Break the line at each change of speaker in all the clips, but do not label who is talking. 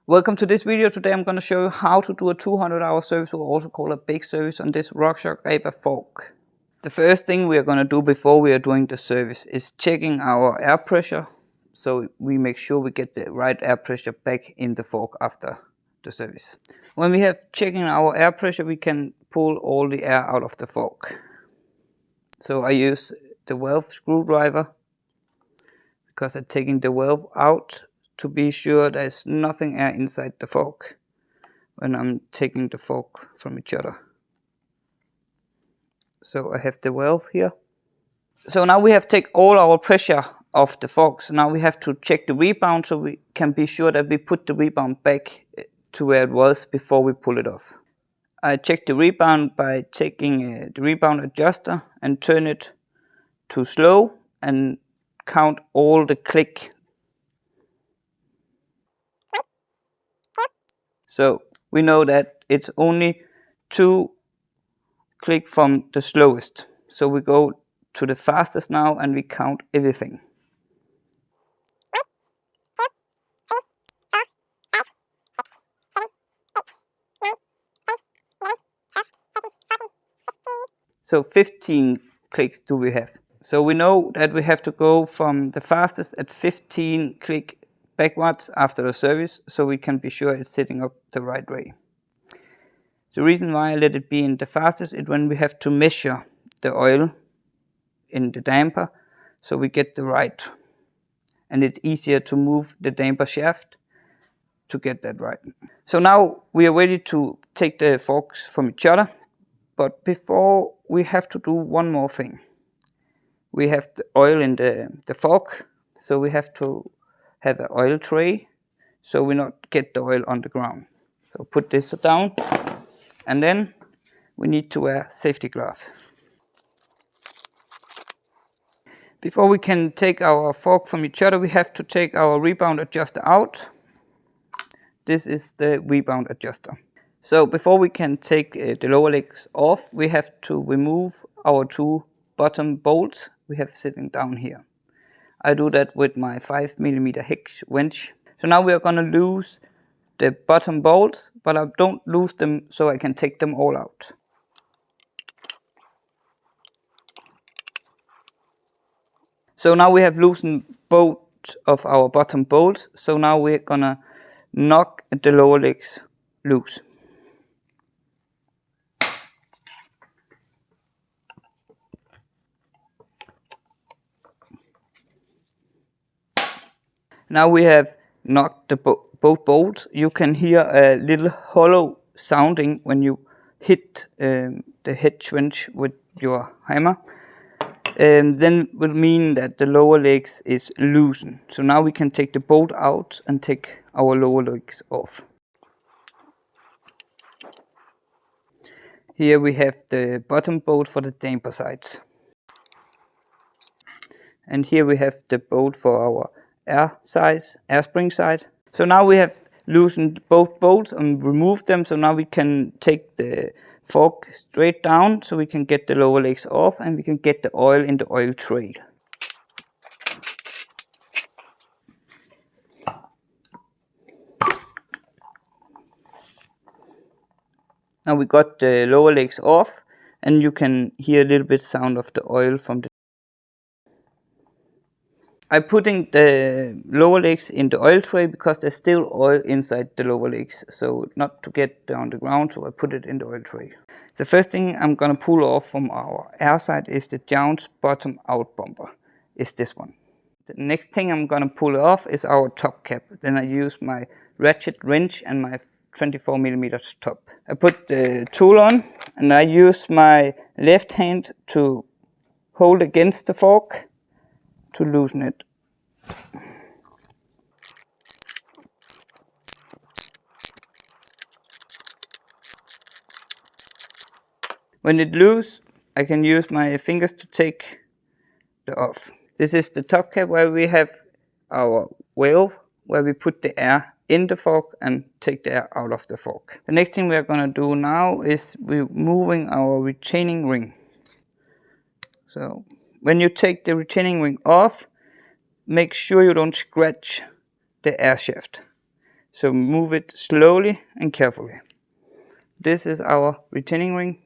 Welcome to this video. Today I'm going to show you how to do a 200-hour service, or also called a big service, on this Rockshox Reba Fork. The first thing we are going to do before we are doing the service is checking our air pressure, so we make sure we get the right air pressure back in the fork after the service. When we have checking our air pressure, we can pull all the air out of the fork. So I use the valve screwdriver because I'm taking the valve out to be sure there's nothing air inside the fork when I'm taking the fork from each other. So I have the valve here. So now we have taken all our pressure off the fork. So now we have to check the rebound, so we can be sure that we put the rebound back to where it was before we pull it off. I check the rebound by taking the rebound adjuster and turn it to slow and count all the click. So we know that it's only 2 click from the slowest. So we go to the fastest now and we count everything. So 15 clicks do we have. So we know that we have to go from the fastest at 15 click backwards after the service, so we can be sure it's sitting up the right way. The reason why I let it be in the fastest is when we have to measure the oil in the damper, so we get the right. And it's easier to move the damper shaft to get that right. So now we are ready to take the forks from each other, but before we have to do one more thing. We have the oil in the fork, so we have to have an oil tray so we not get the oil on the ground. So put this down, and then we need to wear safety gloves. Before we can take our fork from each other, we have to take our rebound adjuster out. This is the rebound adjuster. So before we can take the lower legs off, we have to remove our 2 bottom bolts we have sitting down here. I do that with my 5mm hex wrench. So now we are going to lose the bottom bolts, but I don't lose them so I can take them all out. So now we have loosened both of our bottom bolts, so now we're gonna knock the lower legs loose. Now we have knocked the both bolts. You can hear a little hollow sounding when you hit the hex wrench with your hammer. Then will mean that the lower legs is loosened. So now we can take the bolt out and take our lower legs off. Here we have the bottom bolt for the damper sides. And here we have the bolt for our air spring side. So now we have loosened both bolts and removed them, so now we can take the fork straight down so we can get the lower legs off and we can get the oil in the oil tray. Now we got the lower legs off, and you can hear a little bit sound of the oil from the. I'm putting the lower legs in the oil tray because there's still oil inside the lower legs, so not to get on the ground, so I put it in the oil tray. The first thing I'm gonna pull off from our air side is the Jounce bottom out bumper, is this one. The next thing I'm gonna pull off is our top cap. Then I use my ratchet wrench and my 24mm top. I put the tool on and I use my left hand to hold against the fork to loosen it. When it loose, I can use my fingers to take it off. This is the top cap where we have our valve, where we put the air in the fork and take the air out of the fork. The next thing we are going to do now is removing our retaining ring. So when you take the retaining ring off, make sure you don't scratch the air shaft. So move it slowly and carefully. This is our retaining ring.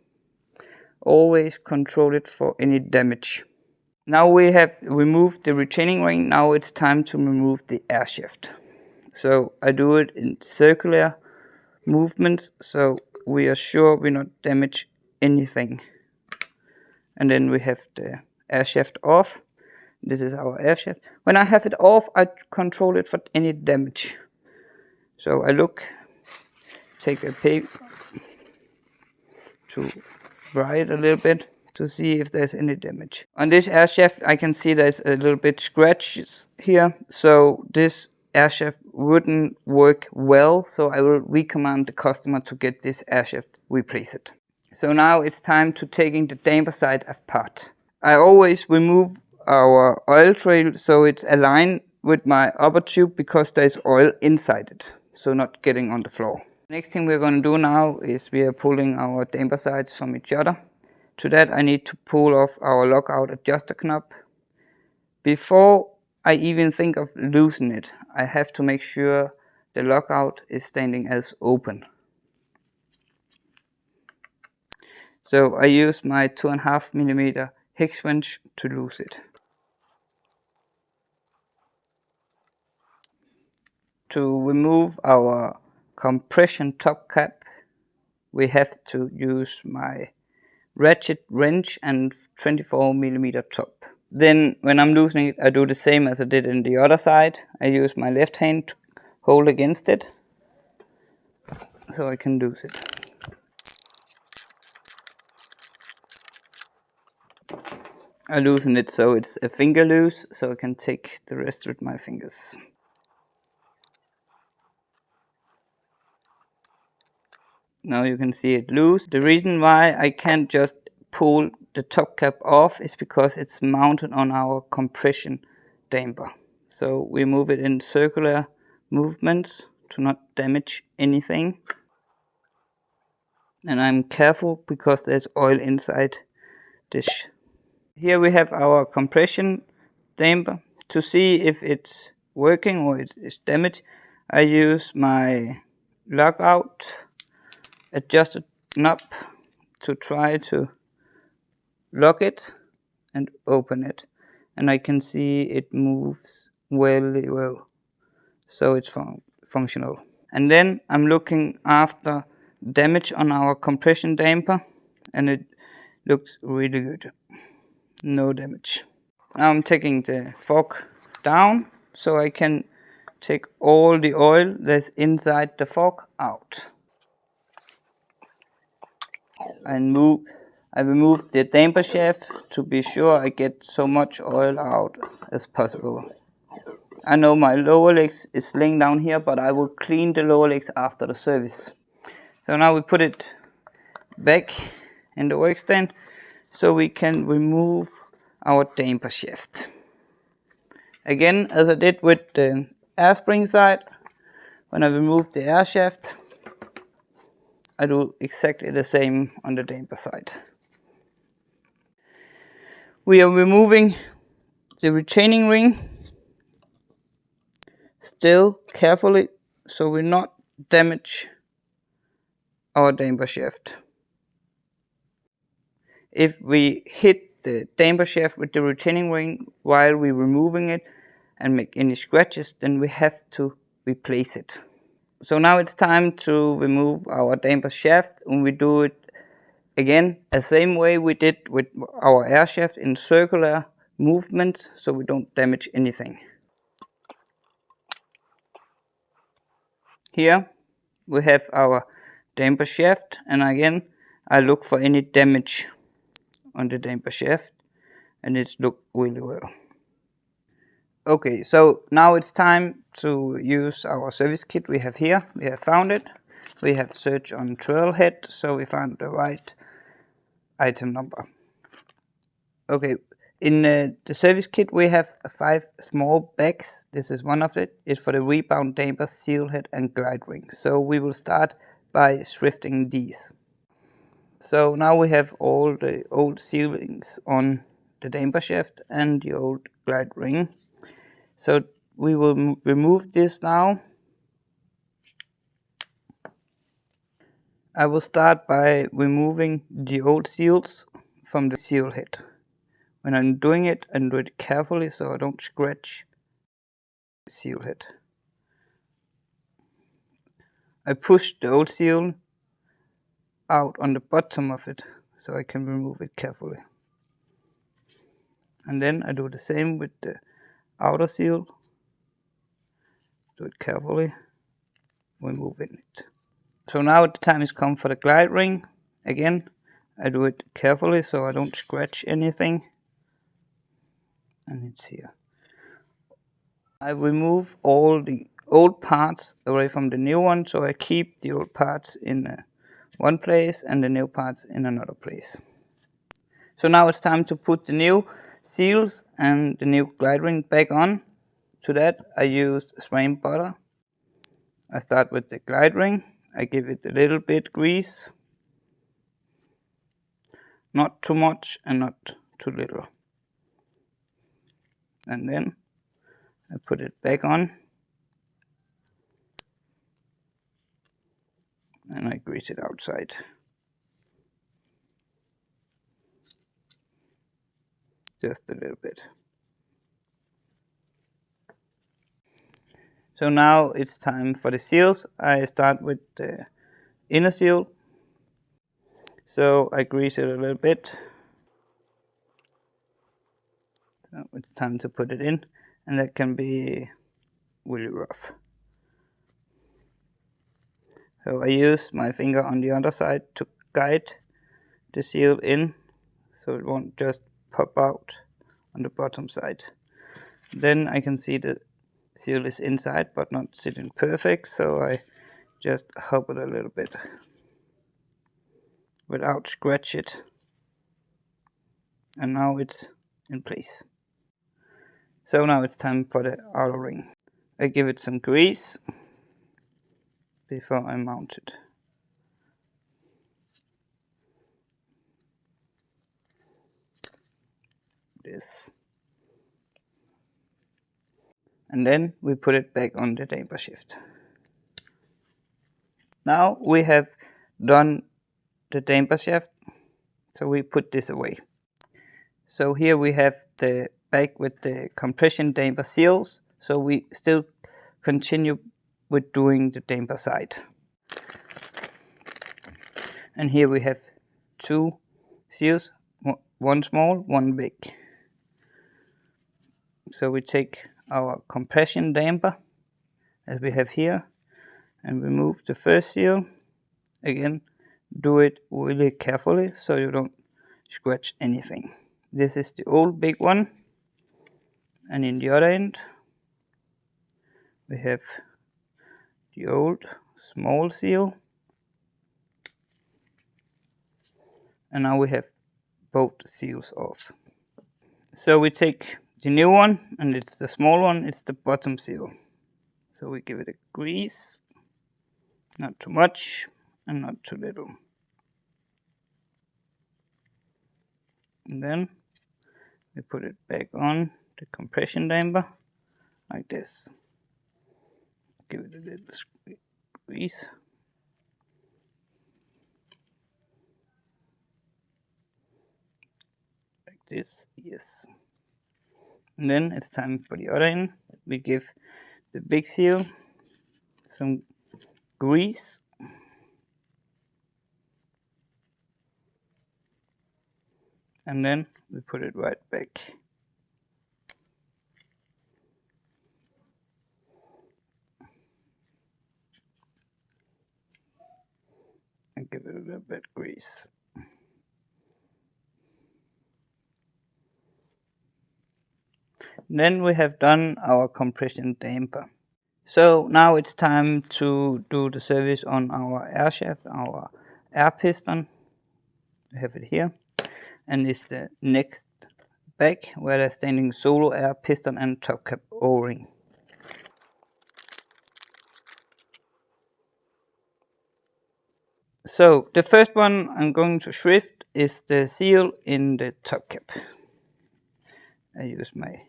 Always control it for any damage. Now we have removed the retaining ring. Now it's time to remove the air shaft. So I do it in circular movements, so we are sure we not damage anything. And then we have the air shaft off. This is our air shaft. When I have it off, I control it for any damage. So I take a paper to write a little bit to see if there's any damage. On this air shaft, I can see there's a little bit scratches here. So this air shaft wouldn't work well. So I will recommend the customer to get this air shaft replaced. So now it's time to taking the damper side apart. I always remove our oil trail so it's aligned with my upper tube because there's oil inside it, so not getting on the floor. Next thing we're going to do now is we are pulling our damper sides from each other. To that I need to pull off our lockout adjuster knob. Before I even think of loosening it, I have to make sure the lockout is standing as open. So I use my 2.5mm hex wrench to loose it. To remove our compression top cap, we have to use my ratchet wrench and 24mm top. Then when I'm loosening it, I do the same as I did in the other side. I use my left hand to hold against it so I can loose it. I loosen it so it's a finger loose, so I can take the rest with my fingers. Now you can see it loose. The reason why I can't just pull the top cap off is because it's mounted on our compression damper. So we move it in circular movements to not damage anything. And I'm careful because there's oil inside this. Here we have our compression damper. To see if it's working or it's damaged, I use my lockout adjusted knob to try to lock it and open it. And I can see it moves really well. So it's functional. And then I'm looking after damage on our compression damper, and it looks really good. No damage. Now I'm taking the fork down so I can take all the oil that's inside the fork out. I removed the damper shaft to be sure I get so much oil out as possible. I know my lower legs is laying down here, but I will clean the lower legs after the service. So now we put it back in the work stand so we can remove our damper shaft. Again, as I did with the air spring side, when I remove the air shaft, I do exactly the same on the damper side. We are removing the retaining ring, still carefully, so we not damage our damper shaft. If we hit the damper shaft with the retaining ring while we're removing it and make any scratches, then we have to replace it. So now it's time to remove our damper shaft, and we do it again the same way we did with our air shaft in circular movements, so we don't damage anything. Here we have our damper shaft, and again I look for any damage on the damper shaft, and it's looked really well. Okay, so now it's time to use our service kit we have here. We have found it. We have searched on Trailhead, so we found the right item number. Okay, in the service kit we have 5 small bags. This is one of it. It's for the rebound damper, seal head and glide ring. So we will start by thrifting these. So now we have all the old seal rings on the damper shaft and the old glide ring. So we will remove this now. I will start by removing the old seals from the seal head. When I'm doing it, I do it carefully so I don't scratch the seal head. I push the old seal out on the bottom of it so I can remove it carefully. And then I do the same with the outer seal. Do it carefully, removing it. So now the time has come for the glide ring. Again, I do it carefully so I don't scratch anything. And it's here. I remove all the old parts away from the new one, so I keep the old parts in one place and the new parts in another place. So now it's time to put the new seals and the new glide ring back on. To that I use spray butter. I start with the glide ring. I give it a little bit grease. Not too much and not too little. And then I put it back on. And I grease it outside. Just a little bit. So now it's time for the seals. I start with the inner seal. So I grease it a little bit. So it's time to put it in, and that can be really rough. So I use my finger on the other side to guide the seal in so it won't just pop out on the bottom side. Then I can see the seal is inside but not sitting perfect, so I just help it a little bit without scratch it. And now it's in place. So now it's time for the outer ring. I give it some grease before I mount it. This. And then we put it back on the damper shift. Now we have done the damper shaft, so we put this away. So here we have the bag with the compression damper seals, so we still continue with doing the damper side. And here we have two seals, one small, one big. So we take our compression damper, as we have here, and remove the first seal. Again, do it really carefully so you don't scratch anything. This is the old big one, and in the other end we have the old small seal, and now we have both seals off. So we take the new one, and it's the small one, it's the bottom seal. So we give it a grease, not too much and not too little. And then we put it back on the compression damper like this. Give it a little grease. Like this, yes. And then it's time for the other end. We give the big seal some grease. And then we put it right back. And give it a little bit grease. Then we have done our compression damper. So now it's time to do the service on our air shaft, our air piston. We have it here. And it's the next bag where there's standing solo air piston and top cap O-ring. So the first one I'm going to shrift is the seal in the top cap. I use my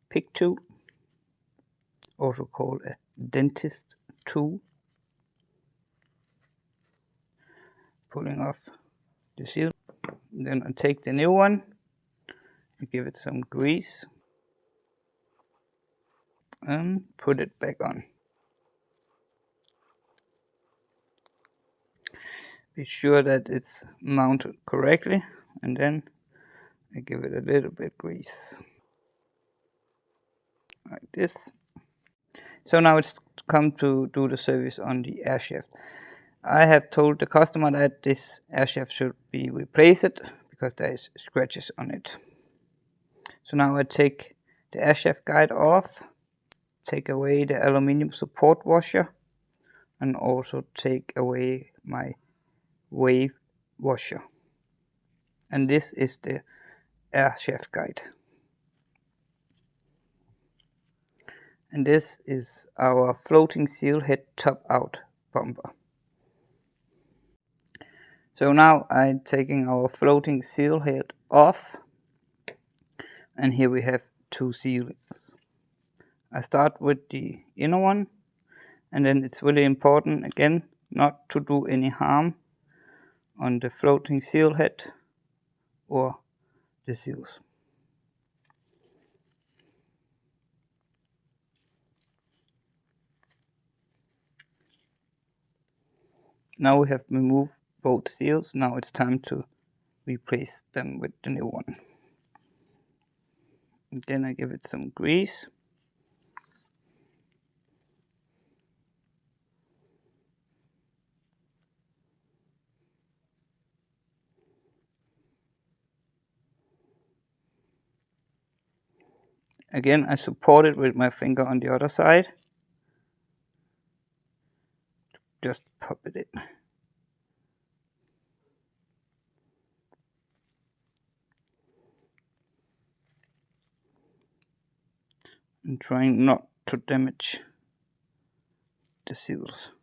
pick tool, also called a dentist tool. pulling off the seal. Then I take the new one and give it some grease and put it back on. Be sure that it's mounted correctly, and then I give it a little bit grease like this. So now it's come to do the service on the air shaft. I have told the customer that this air shaft should be replaced because there is scratches on it. So now I take the air shaft guide off, take away the aluminum support washer, and also take away my wave washer. And this is the air shaft guide. And this is our floating seal head top out bumper. So now I'm taking our floating seal head off, and here we have two seals. I start with the inner one, and then it's really important again not to do any harm on the floating seal head or the seals. Now we have removed both seals. Now it's time to replace them with the new one. Then I give it some grease. Again, I support it with my finger on the other side. Just pop it in. And trying not to damage the seals.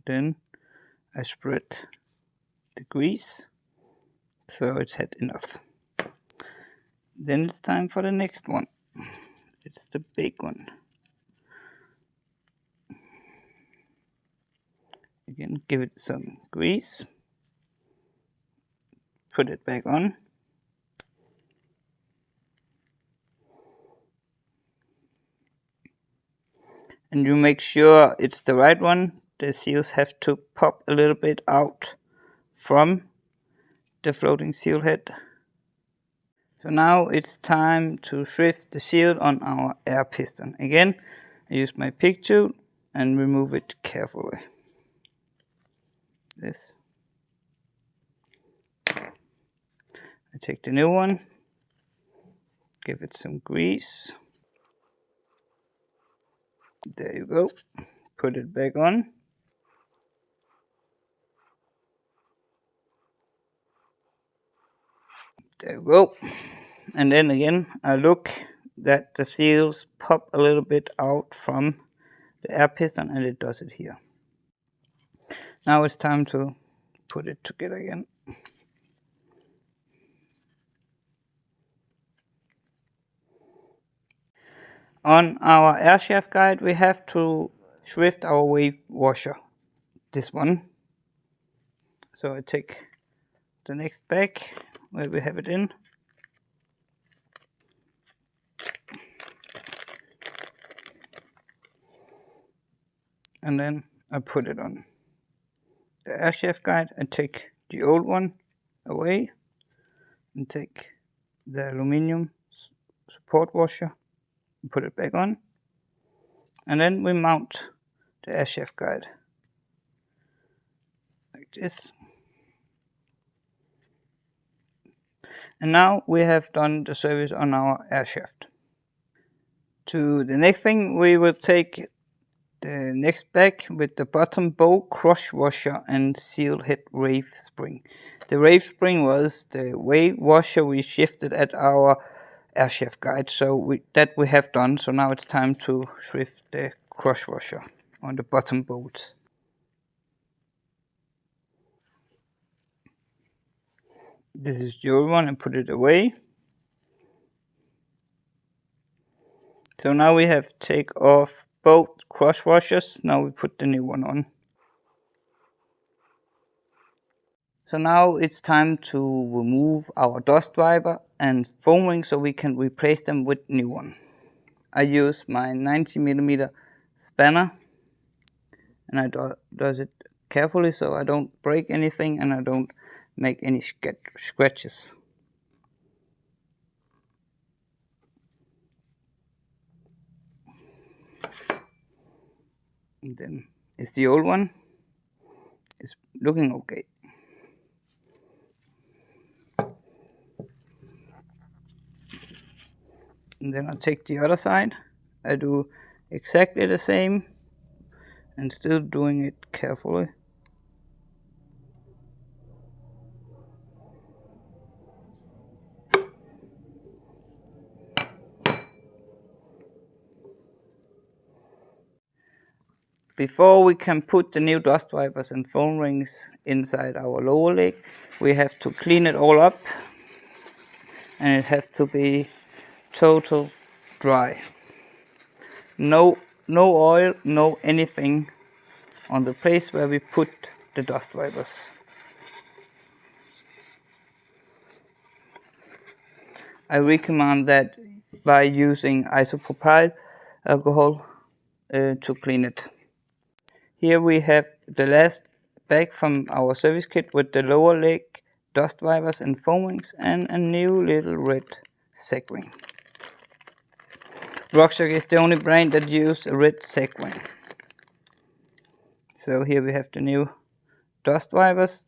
Then I spread the grease so it's had enough. Then it's time for the next one. It's the big one. Again, give it some grease. Put it back on. And you make sure it's the right one. The seals have to pop a little bit out from the floating seal head. So now it's time to shrift the seal on our air piston. Again, I use my pick tool and remove it carefully. This. I take the new one, give it some grease. There you go. Put it back on. There you go. And then again, I look that the seals pop a little bit out from the air piston, and it does it here. Now it's time to put it together again. On our air shaft guide, we have to shrift our wave washer, this one. So I take the next bag where we have it in. And then I put it on the air shaft guide. I take the old one away and take the aluminum support washer and put it back on. And then we mount the air shaft guide like this. And now we have done the service on our air shaft. To the next thing, we will take the next bag with the bottom bow, crush washer, and seal head wave spring. The wave spring was the wave washer we shifted at our air shaft guide, so that we have done. So now it's time to shrift the crush washer on the bottom bolts. This is the old one, and put it away. So now we have take off both cross washers. Now we put the new one on. So now it's time to remove our dust wiper and foam ring so we can replace them with new one. I use my 90mm spanner and I does it carefully so I don't break anything and I don't make any scratches. And then it's the old one. It's looking okay. And then I take the other side. I do exactly the same and still doing it carefully. Before we can put the new dust wipers and foam rings inside our lower leg, we have to clean it all up and it has to be total dry. No oil, no anything on the place where we put the dust wipers. I recommend that by using isopropyl alcohol to clean it. Here we have the last bag from our service kit with the lower leg, dust wipers and foam rings and a new little red seg ring. Rockshox is the only brand that uses a red seg ring. So here we have the new dust wipers,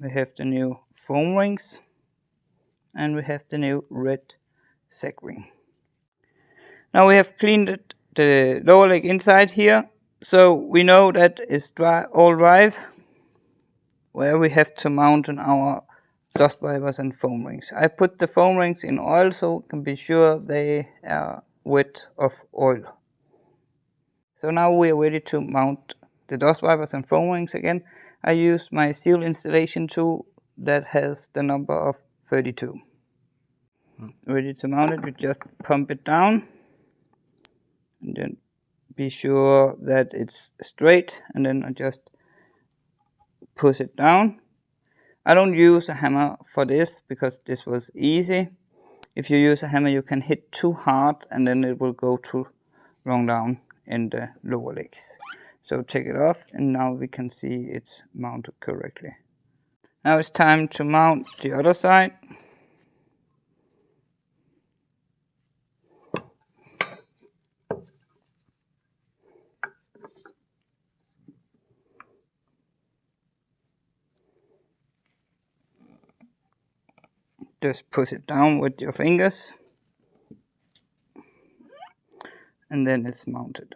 we have the new foam rings, and we have the new red seg ring. Now we have cleaned the lower leg inside here, so we know that it's dry, all dry, where we have to mount on our dust wipers and foam rings. I put the foam rings in oil so we can be sure they are wet of oil. So now we are ready to mount the dust wipers and foam rings again. I use my seal installation tool that has the number of 32. Ready to mount it, we just pump it down and then be sure that it's straight and then I just push it down. I don't use a hammer for this because this was easy. If you use a hammer you can hit too hard and then it will go too long down in the lower legs. So take it off and now we can see it's mounted correctly. Now it's time to mount the other side. Just push it down with your fingers and then it's mounted.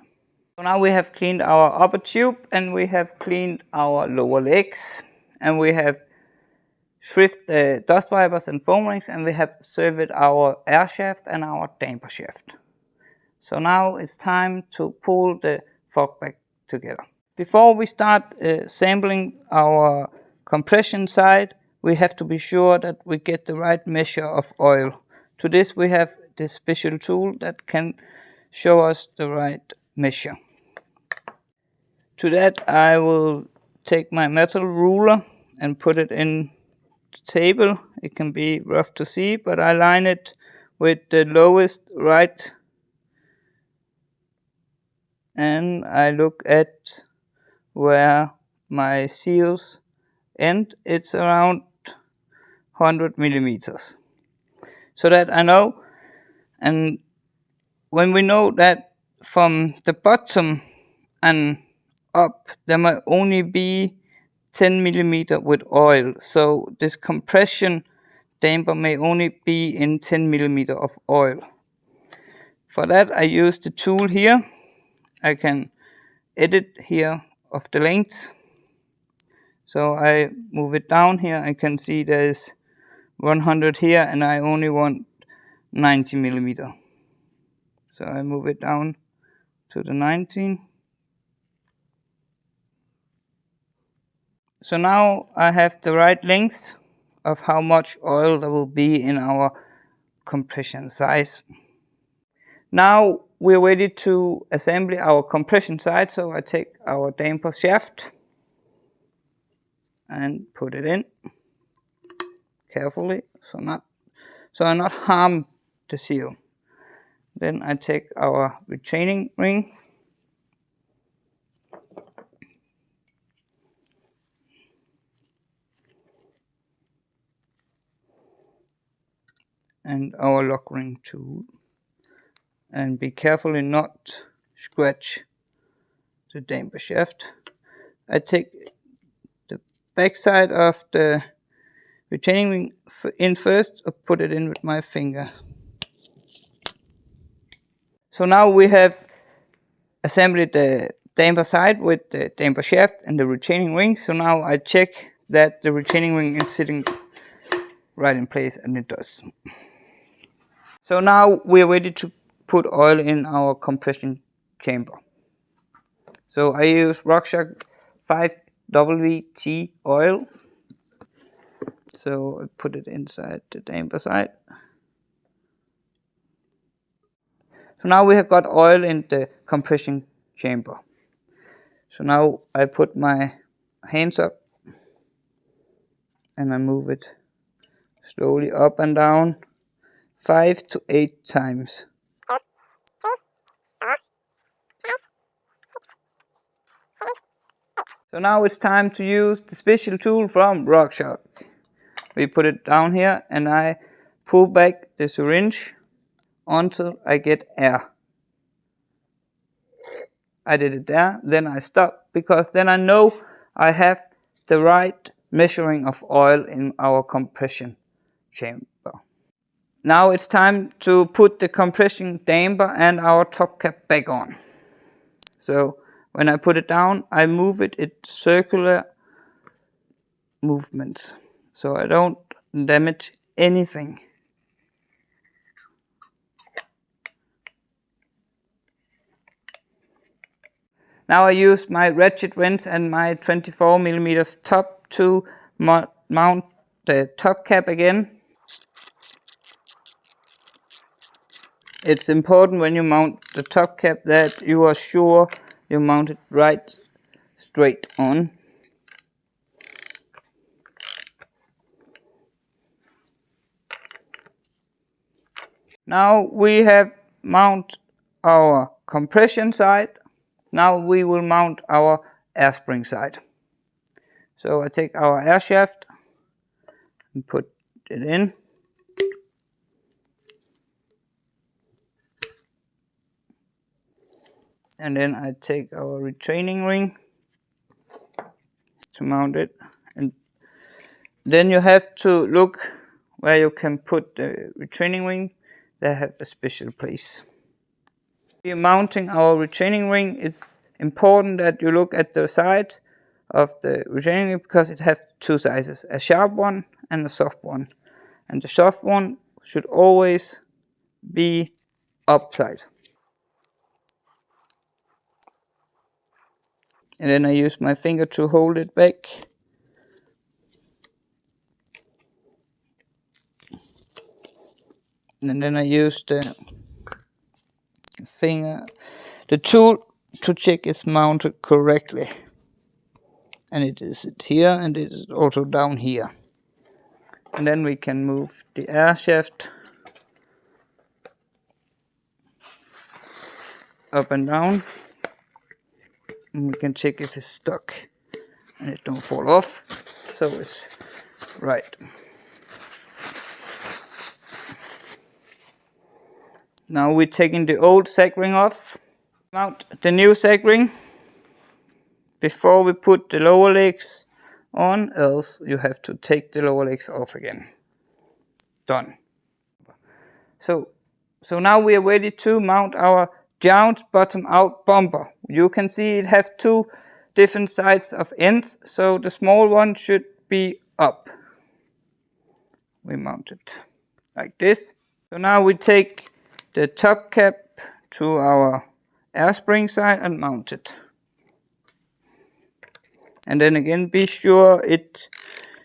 So now we have cleaned our upper tube and we have cleaned our lower legs and we have stripped the dust wipers and foam rings and we have served our air shaft and our damper shaft. So now it's time to pull the fork back together. Before we start sampling our compression side, we have to be sure that we get the right measure of oil. To this we have this special tool that can show us the right measure. To that I will take my metal ruler and put it in the table. It can be rough to see, but I line it with the lowest right and I look at where my seals end. It's around 100 millimeters. So that I know, and when we know that from the bottom and up there might only be 10 millimeter with oil, so this compression damper may only be in 10 millimeter of oil. For that I use the tool here. I can edit here of the length. So I move it down here. I can see there's 100 here and I only want 90 millimeter. So I move it down to the 19. So now I have the right length of how much oil there will be in our compression size. Now we're ready to assemble our compression side, so I take our damper shaft and put it in carefully, so I not harm the seal. Then I take our retaining ring and our lock ring tool, and be carefully not scratch the damper shaft. I take the back side of the retaining ring in first, or put it in with my finger. So now we have assembled the damper side with the damper shaft and the retaining ring. So now I check that the retaining ring is sitting right in place, and it does. So now we are ready to put oil in our compression chamber. So I use Rockshox 5WT oil. So I put it inside the damper side. So now we have got oil in the compression chamber. So now I put my hands up and I move it slowly up and down 5 to 8 times. So now it's time to use the special tool from Rockshox. We put it down here and I pull back the syringe until I get air. I did it there, then I stop, because then I know I have the right measuring of oil in our compression chamber. Now it's time to put the compression damper and our top cap back on. So when I put it down, I move it in circular movements, so I don't damage anything. Now I use my ratchet wrench and my 24mm top to mount the top cap again. It's important when you mount the top cap that you are sure you mount it right straight on. Now we have mounted our compression side. Now we will mount our air spring side. So I take our air shaft and put it in. And then I take our retaining ring to mount it. And then you have to look where you can put the retaining ring. They have a special place. When you're mounting our retaining ring, it's important that you look at the side of the retaining ring, because it has two sizes, a sharp one and a soft one. And the soft one should always be upside. And then I use my finger to hold it back. And then I use the tool to check it's mounted correctly. And it is here, and it is also down here. And then we can move the air shaft up and down. And we can check if it's stuck and it don't fall off. So it's right. Now we're taking the old sag ring off. Mount the new sag ring before we put the lower legs on, else you have to take the lower legs off again. Done. So now we are ready to mount our Jounce bottom out bumper. You can see it has two different sides of ends, so the small one should be up. We mount it like this. So now we take the top cap to our air spring side and mount it. And then again, be sure it's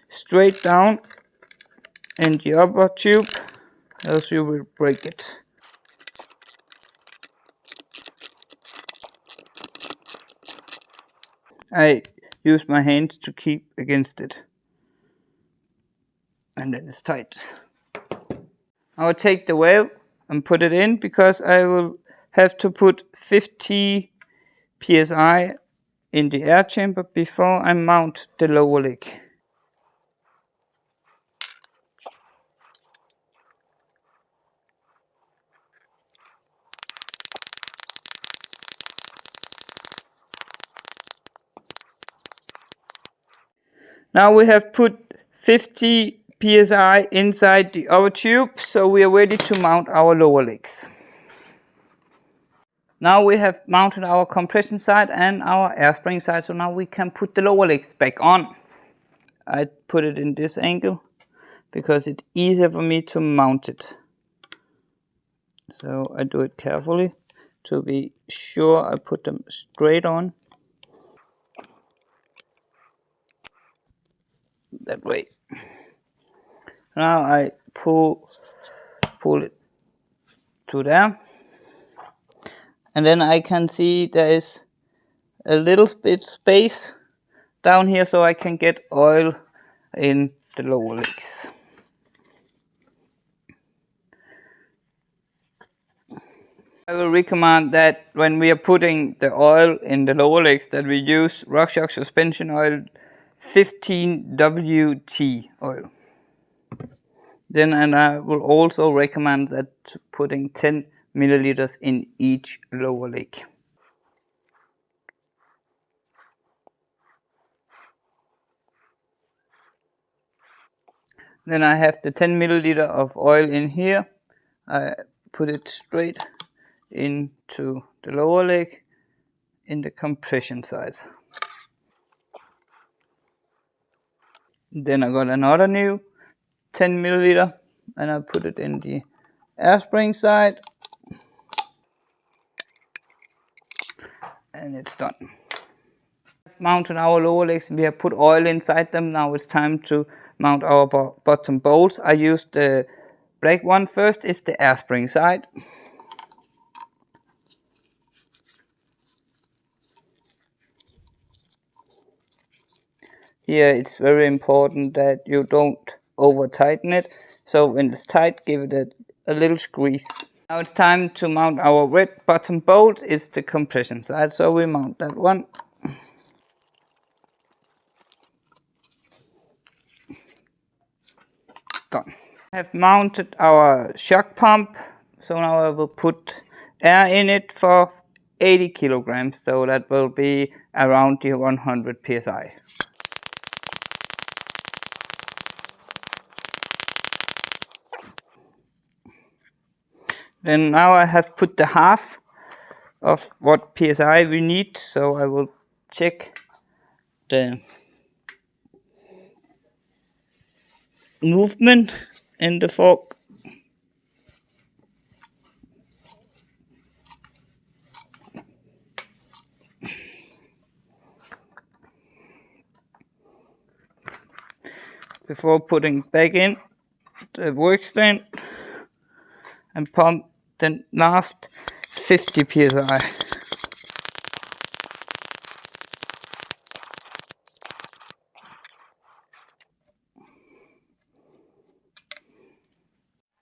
straight down in the upper tube, else you will break it. I use my hands to keep against it. And then it's tight. I will take the valve and put it in because I will have to put 50 psi in the air chamber before I mount the lower leg. Now we have put 50 psi inside the upper tube, so we are ready to mount our lower legs. Now we have mounted our compression side and our air spring side, so now we can put the lower legs back on. I put it in this angle because it's easier for me to mount it. So I do it carefully to be sure I put them straight on. That way. Now I pull it to there. And then I can see there is a little bit space down here so I can get oil in the lower legs. I will recommend that when we are putting the oil in the lower legs that we use Rockshox suspension oil 15 WT oil. Then and I will also recommend that putting 10 milliliters in each lower leg. Then I have the 10 milliliter of oil in here. I put it straight into the lower leg in the compression side. Then I got another new 10 milliliter and I put it in the air spring side. And it's done. We've mounted our lower legs, we have put oil inside them. Now it's time to mount our bottom bolts. I used the black one first, it's the air spring side. Here it's very important that you don't over tighten it. So when it's tight, give it a little squeeze. Now it's time to mount our red bottom bolt. It's the compression side, so we mount that one. Done. I have mounted our shock pump, so now I will put air in it for 80 kilograms, so that will be around the 100 psi. Then now I have put the half of what psi we need, so I will check the movement in the fork. Before putting back in the work stand and pump the last 50 psi.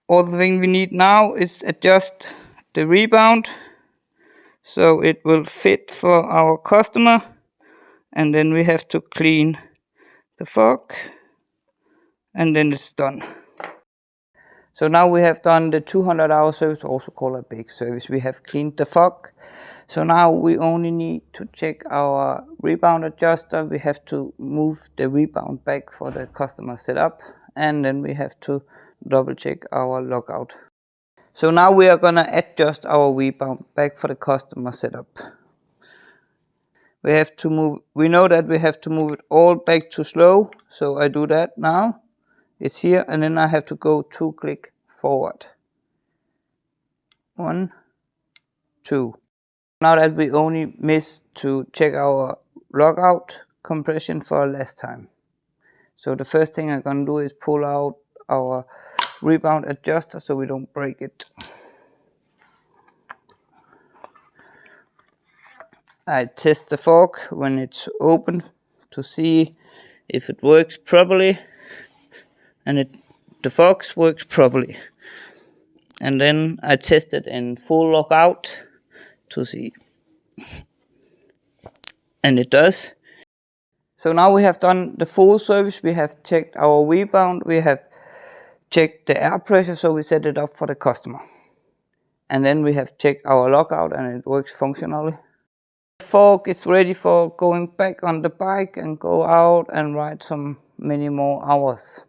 All the thing we need now is adjust the rebound so it will fit for our customer, and then we have to clean the fork and then it's done. So now we have done the 200-hour service, also called a big service. We have cleaned the fork. So now we only need to check our rebound adjuster. We have to move the rebound back for the customer setup, and then we have to double check our lockout. So now we are gonna adjust our rebound back for the customer setup. We have to move, we know that we have to move it all back to slow, so I do that now. It's here, and then I have to go 2 click forward. 1, 2. Now that we only miss to check our lockout compression for last time. So the first thing I'm gonna do is pull out our rebound adjuster so we don't break it. I test the fork when it's open to see if it works properly, and the fork works properly. And then I test it in full lockout to see, and it does. So now we have done the full service. We have checked our rebound, we have checked the air pressure, so we set it up for the customer. And then we have checked our lockout and it works functionally. The fork is ready for going back on the bike and go out and ride some many more hours.